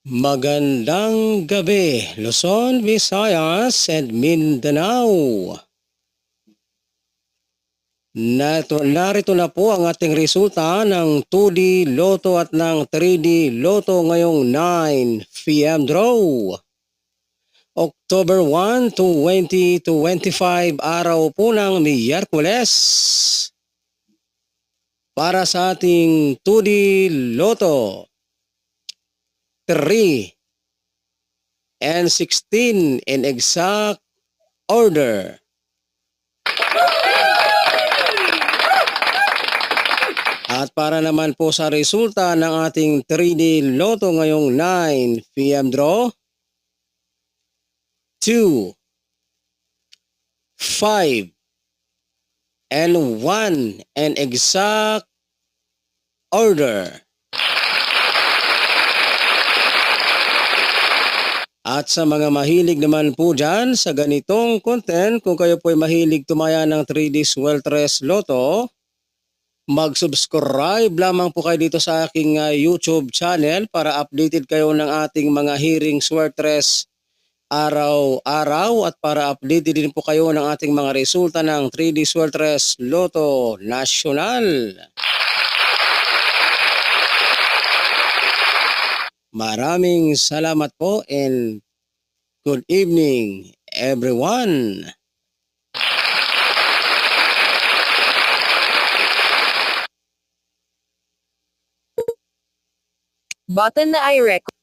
Magandang gabi, Luzon, Visayas, and Mindanao. Narito na po ang ating resulta ng 2D Lotto at ng 3D Lotto ngayong 9 p.m. draw. October 1, 2025, araw po ng Miyerkules. Para sa ating 2D Lotto, 3 and 16 in exact order. At para naman po sa resulta ng ating 3D Lotto ngayong 9 p.m. draw, 2, 5, and 1 in exact order. At sa mga mahilig naman po dyan sa ganitong content, kung kayo po ay mahilig tumaya ng 3D Sweltres Lotto, mag-subscribe lamang po kayo dito sa aking YouTube channel para updated kayo ng ating mga hearing Sweltres araw-araw at para updated din po kayo ng ating mga resulta ng 3D Sweltres Lotto National. Maraming salamat po and good evening everyone. Button na I record.